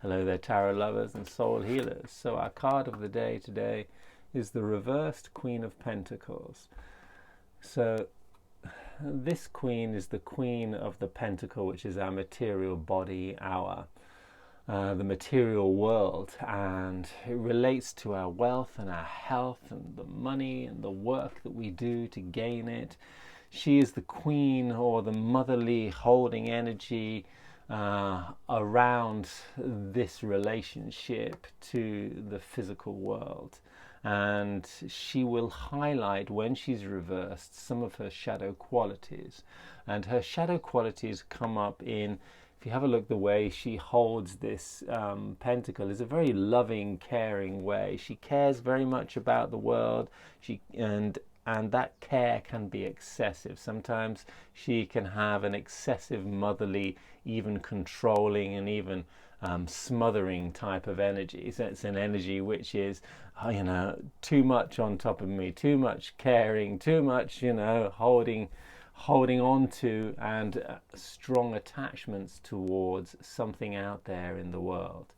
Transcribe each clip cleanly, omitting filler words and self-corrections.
Hello there, tarot lovers and soul healers. So our card of the day today is the reversed Queen of Pentacles. So this queen is the Queen of the Pentacle, which is our material body, the material world, and it relates to our wealth and our health and the money and the work that we do to gain it. She is the queen, or the motherly holding energy around this relationship to the physical world. And she will highlight, when she's reversed, some of her shadow qualities. And her shadow qualities come up in, if you have a look, the way she holds this pentacle is a very loving, caring way. She cares very much about the world. And that care can be excessive. Sometimes she can have an excessive motherly, even controlling and even smothering type of energy. So it's an energy which is, too much on top of me, too much caring, too much, holding on to, and strong attachments towards something out there in the world.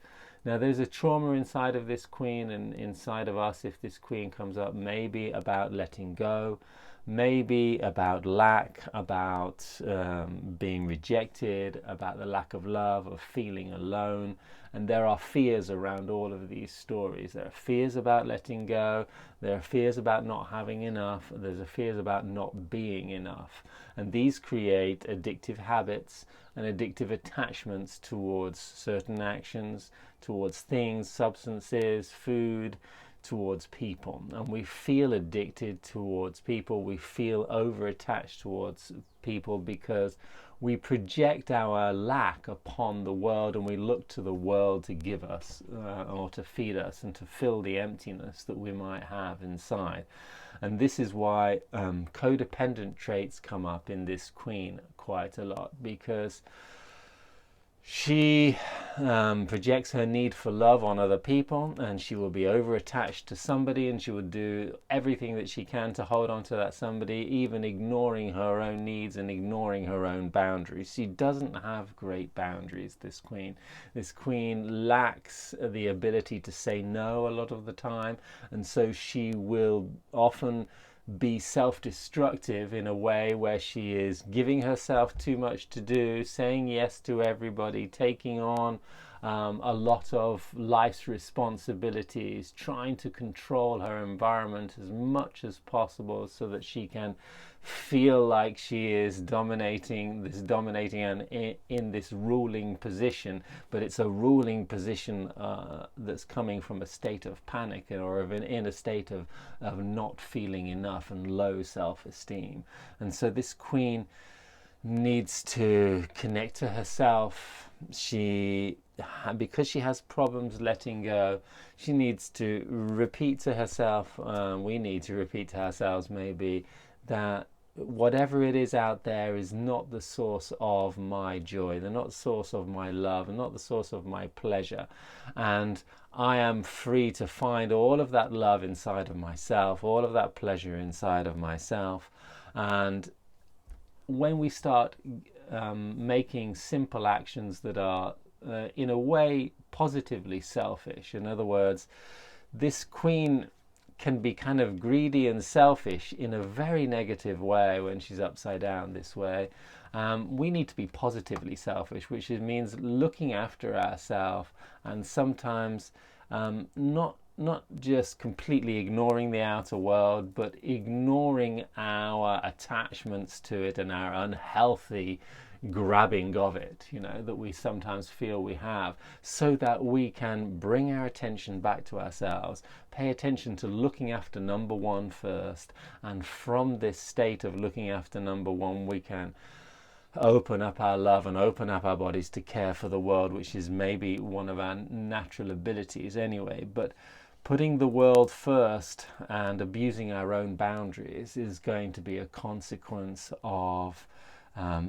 Now, there's a trauma inside of this queen and inside of us if this queen comes up, maybe about letting go, maybe about lack, about being rejected, about the lack of love, of feeling alone. And there are fears around all of these stories. There are fears about letting go, there are fears about not having enough, there's fears about not being enough. And these create addictive habits and addictive attachments towards certain actions, towards things, substances, food, towards people. And we feel addicted towards people, we feel over attached towards people because we project our lack upon the world, and we look to the world to give us or to feed us and to fill the emptiness that we might have inside. And this is why codependent traits come up in this queen quite a lot, because she projects her need for love on other people, and she will be over attached to somebody, and she will do everything that she can to hold on to that somebody, even ignoring her own needs and ignoring her own boundaries. She doesn't have great boundaries, this queen. This queen lacks the ability to say no a lot of the time, and so she will often be self-destructive in a way where she is giving herself too much to do, saying yes to everybody, taking on a lot of life's responsibilities, trying to control her environment as much as possible so that she can feel like she is dominating and in this ruling position, but it's a ruling position that's coming from a state of panic, or in a state of not feeling enough and low self-esteem. And so this queen needs to connect to herself. Because she has problems letting go, she needs to repeat to herself, we need to repeat to ourselves maybe, that whatever it is out there is not the source of my joy, they're not the source of my love, and not the source of my pleasure. And I am free to find all of that love inside of myself, all of that pleasure inside of myself. And when we start making simple actions that are in a way positively selfish, in other words, this queen can be kind of greedy and selfish in a very negative way when she's upside down this way. We need to be positively selfish, which means looking after ourselves, and sometimes not just completely ignoring the outer world, but ignoring our attachments to it and our unhealthy grabbing of it, that we sometimes feel we have, so that we can bring our attention back to ourselves, pay attention to looking after number one first, and from this state of looking after number one, we can open up our love and open up our bodies to care for the world, which is maybe one of our natural abilities anyway. But putting the world first and abusing our own boundaries is going to be a consequence of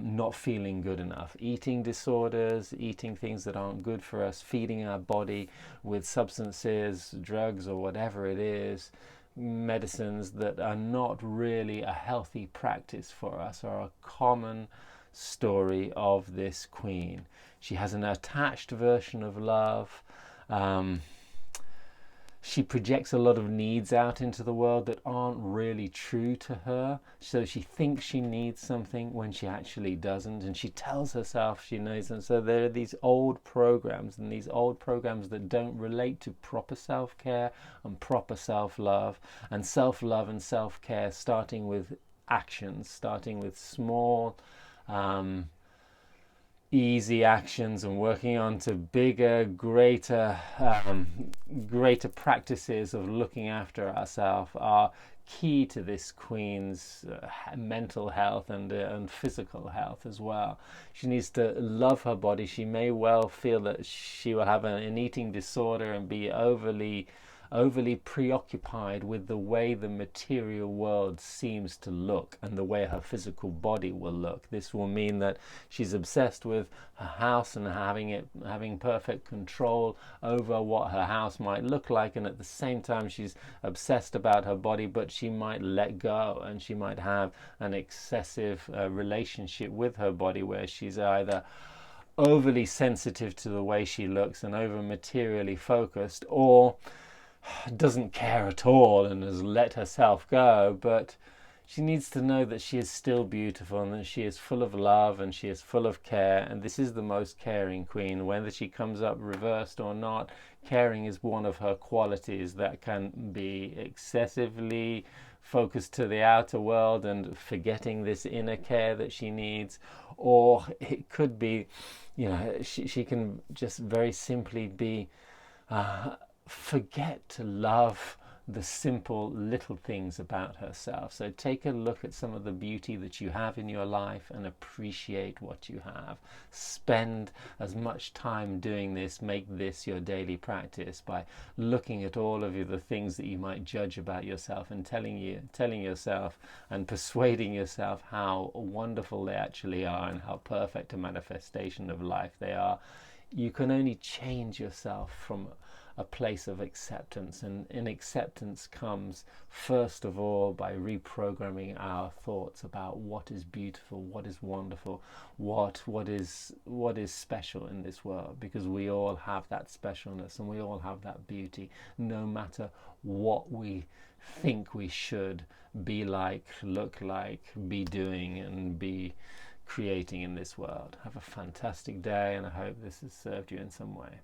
not feeling good enough, eating disorders, eating things that aren't good for us, feeding our body with substances, drugs, or whatever it is, medicines that are not really a healthy practice for us, are a common story of this queen. She has an attached version of love. She projects a lot of needs out into the world that aren't really true to her. So she thinks she needs something when she actually doesn't, and she tells herself she knows. And so there are these old programs, and these old programs that don't relate to proper self-care and proper self-love, and self-care, starting with actions, starting with small easy actions and working on to bigger, greater practices of looking after ourselves are key to this queen's mental health and physical health as well. She needs to love her body. She may well feel that she will have an eating disorder and be overly preoccupied with the way the material world seems to look and the way her physical body will look. This will mean that she's obsessed with her house and having perfect control over what her house might look like, and at the same time she's obsessed about her body, but she might let go and she might have an excessive relationship with her body where she's either overly sensitive to the way she looks and over materially focused, or doesn't care at all and has let herself go. But she needs to know that she is still beautiful and that she is full of love and she is full of care, and this is the most caring queen. Whether she comes up reversed or not, caring is one of her qualities that can be excessively focused to the outer world and forgetting this inner care that she needs, or it could be, she can just very simply be forget to love the simple little things about herself. So take a look at some of the beauty that you have in your life and appreciate what you have. Spend as much time doing this. Make this your daily practice by looking at all of the things that you might judge about yourself and telling yourself and persuading yourself how wonderful they actually are and how perfect a manifestation of life they are. You can only change yourself from a place of acceptance, and in acceptance comes first of all by reprogramming our thoughts about what is beautiful, what is wonderful, what is special in this world, because we all have that specialness and we all have that beauty, no matter what we think we should be like, look like, be doing and be creating in this world. Have a fantastic day, and I hope this has served you in some way.